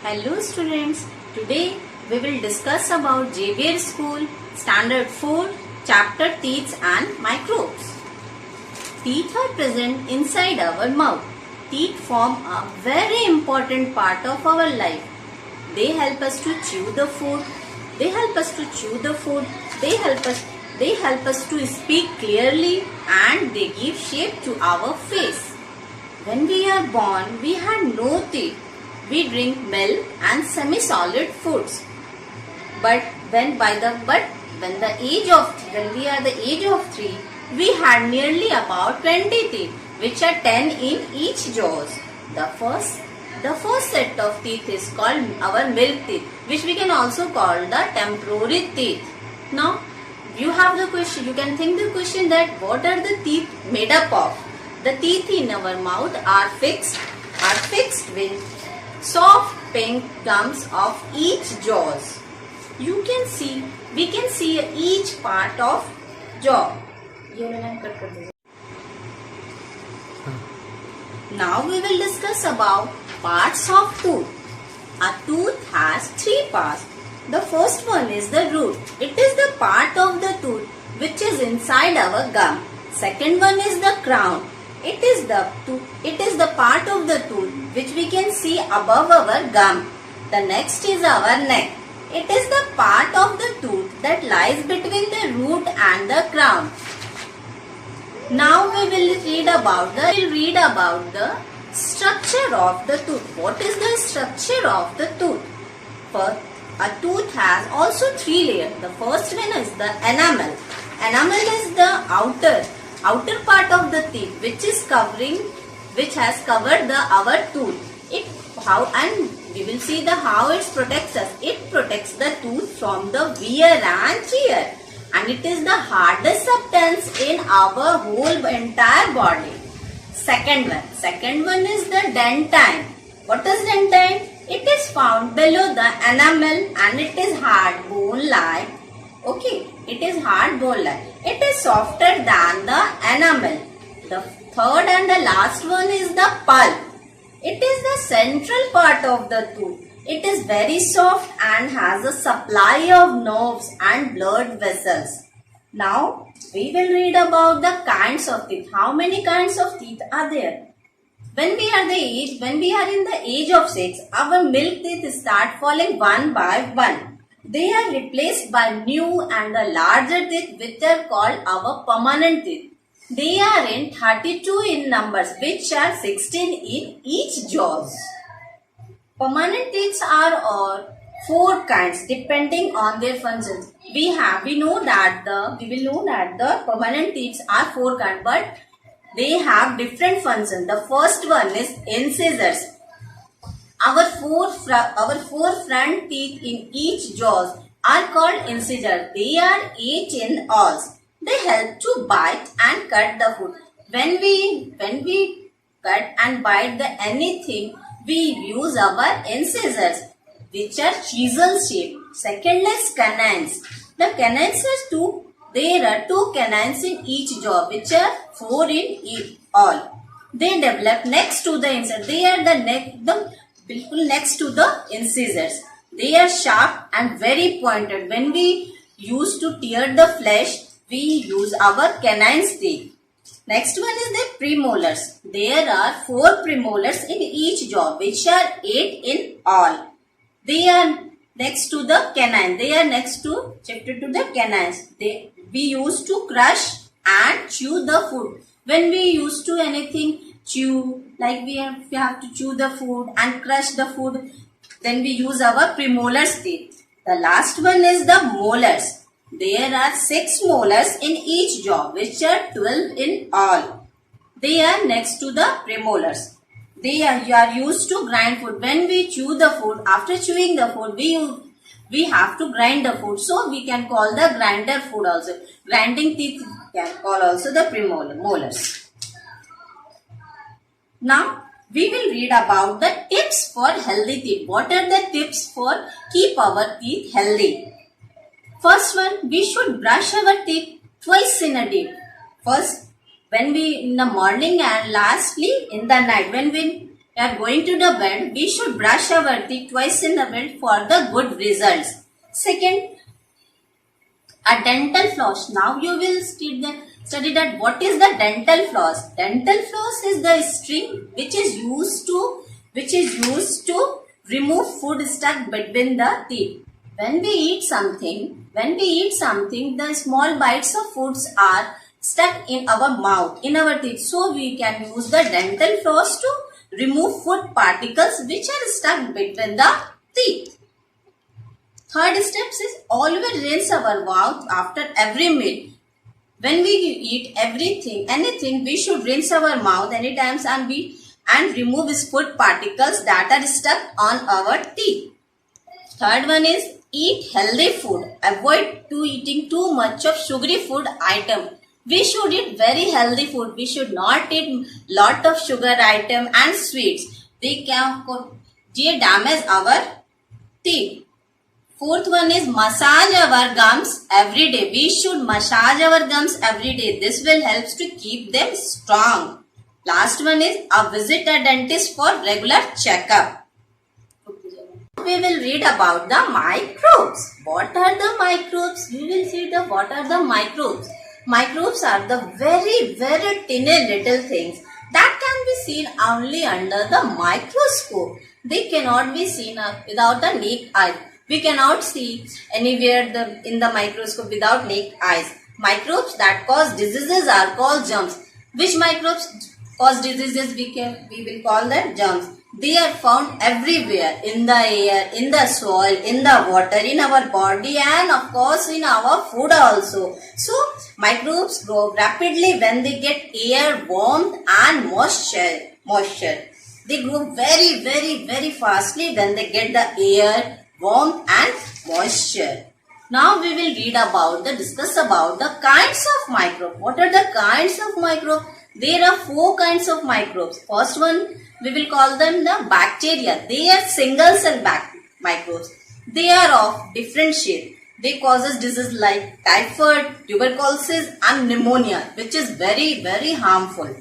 Hello students, today we will discuss about Xavier School Standard 4 Chapter Teeth and Microbes. Teeth are present inside our mouth. Teeth form a very important part of our life. They help us to chew the food. They help us to speak clearly, and they give shape to our face. When we are born, we had no teeth. We drink milk and semi-solid foods. But when we are the age of 3, we had nearly about 20 teeth, which are 10 in each jaws. The first set of teeth is called our milk teeth, which we can also call the temporary teeth. Now, you have the question. You can think the question that what are the teeth made up of? The teeth in our mouth are fixed with soft pink gums of each jaws. We can see each part of jaw. Now we will discuss about parts of tooth. A tooth has 3 parts. The first one is the root. It is the part of the tooth which is inside our gum. Second one is the crown. It is the part of the tooth which we can see above our gum. The next is our neck. It is the part of the tooth that lies between the root and the crown. Now we will read about the structure of the tooth. What is the structure of the tooth? First, a tooth has also 3 layers. The first one is the enamel. Enamel is the outer part of the teeth which has covered our tooth. We will see how it protects us. It protects the tooth from the wear and tear, and it is the hardest substance in our whole entire body. Second one is the dentine. What is dentine? It is found below the enamel and it is hard bone-like. It is hard bone-like. It is softer than the enamel. The third and the last one is the pulp. It is the central part of the tooth. It is very soft and has a supply of nerves and blood vessels. Now, we will read about the kinds of teeth. How many kinds of teeth are there? When we are in the age of 6, our milk teeth start falling one by one. They are replaced by new and the larger teeth which are called our permanent teeth. They are in 32 in numbers, which are 16 in each jaws. Permanent teeth are all 4 kinds depending on their functions. We will know that the permanent teeth are 4 kinds, but they have different functions. The first one is incisors. Our four front teeth in each jaws are called incisors. They are 8 in all. They help to bite and cut the food. When we cut and bite anything, we use our incisors, which are chisel shaped. Second is canines. The canines are 2. There are 2 canines in each jaw, which are 4 in all. They develop next to the incisors. They are next to the incisors. They are sharp and very pointed. When we use to tear the flesh, we use our canines teeth. Next one is the premolars. There are 4 premolars in each jaw, which are 8 in all. They are next to the canine. They are shifted to the canines. We used to crush and chew the food. When we used to chew, like we have to chew the food and crush the food, then we use our premolars teeth. The last one is the molars. There are 6 molars in each jaw, which are 12 in all. They are next to the premolars. You are used to grind food. When we chew the food, after chewing the food, we have to grind the food. So we can call the grinder food also. Grinding teeth can call also the premolars. Now, we will read about the tips for healthy teeth. What are the tips for keep our teeth healthy? First one, we should brush our teeth twice in a day. First, in the morning, and lastly in the night. When we are going to the bed, we should brush our teeth twice in the bed for the good results. Second, a dental floss. Now you will study that what is the dental floss. Dental floss is the string which is used to remove food stuck between the teeth. When we eat something, the small bites of foods are stuck in our mouth, in our teeth. So we can use the dental floss to remove food particles which are stuck between the teeth. Third step is always rinse our mouth after every meal. When we eat anything, we should rinse our mouth anytime and remove food particles that are stuck on our teeth. Third one is eat healthy food. Avoid eating too much of sugary food item. We should eat very healthy food. We should not eat lot of sugar item and sweets. They can damage our teeth. Fourth one is massage our gums every day. We should massage our gums every day. This will help to keep them strong. Last one is visit a dentist for regular checkup. We will read about the microbes. What are the microbes? We will see what are the microbes. Microbes are the very, very tiny little things that can be seen only under the microscope. They cannot be seen without the naked eye. We cannot see anywhere in the microscope without naked eyes. Microbes that cause diseases are called germs. Which microbes cause diseases? We will call them germs. They are found everywhere, in the air, in the soil, in the water, in our body, and of course in our food also. So microbes grow rapidly when they get air, warmth and moisture. They grow very, very, very fastly when they get the air, warmth and moisture. Now we will discuss about the kinds of microbes. What are the kinds of microbes? There are 4 kinds of microbes. First one, we will call them the bacteria. They are single cell microbes. They are of different shape. They causes disease like typhoid, tuberculosis and pneumonia, which is very, very harmful.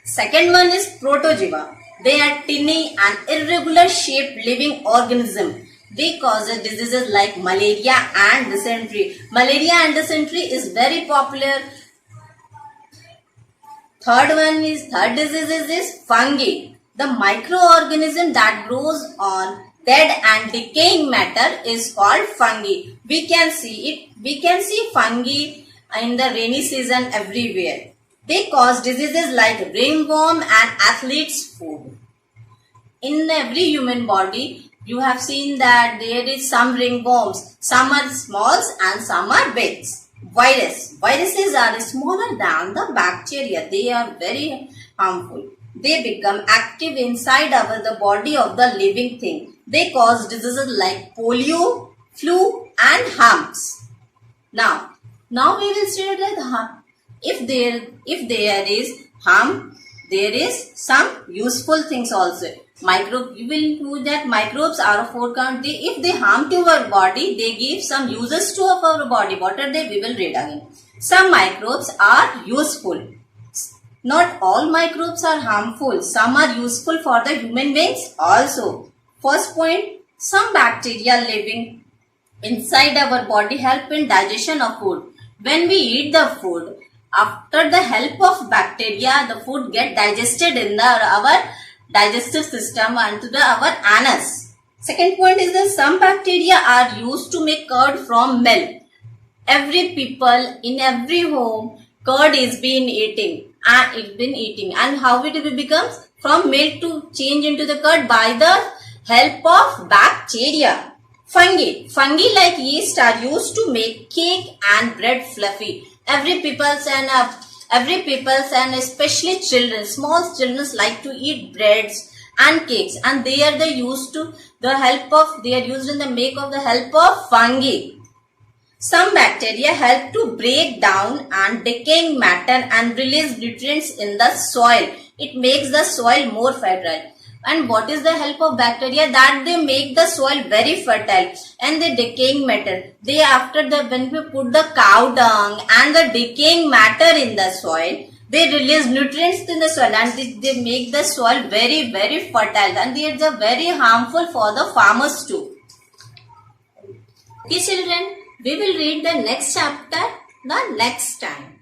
Second one is protozoa. They are tiny and irregular shaped living organisms. They cause diseases like malaria and dysentery. Malaria and dysentery is very popular. Third disease is fungi. The microorganism that grows on dead and decaying matter is called fungi. We can see fungi in the rainy season everywhere. They cause diseases like ringworm and athlete's foot. In every human body, you have seen that there is some ringworms. Some are small and some are big. Viruses are smaller than the bacteria. They are very harmful. They become active inside the body of the living thing. They cause diseases like polio, flu and humps. Now we will study the hump. If there is hump, there is some useful things also. You will know that microbes are of 4 kinds. If they harm to our body, they give some uses to our body. What are they? We will read again. Some microbes are useful. Not all microbes are harmful. Some are useful for the human beings also. First point, some bacteria living inside our body help in digestion of food. When we eat the food, after the help of bacteria, the food get digested in our digestive system and to our anus. Second point is that some bacteria are used to make curd from milk. Every people in every home, curd is been eating and how it becomes from milk to change into the curd by the help of bacteria. Fungi like yeast are used to make cake and bread fluffy. Every people's and especially children, small children like to eat breads and cakes, and they are used in the make of the help of fungi. Some bacteria help to break down and decaying matter and release nutrients in the soil. It makes the soil more fertile. And what is the help of bacteria? That they make the soil very fertile and the decaying matter. When we put the cow dung and the decaying matter in the soil, They release nutrients in the soil and they make the soil very, very fertile, and they are very harmful for the farmers too. Okay children, we will read the next chapter the next time.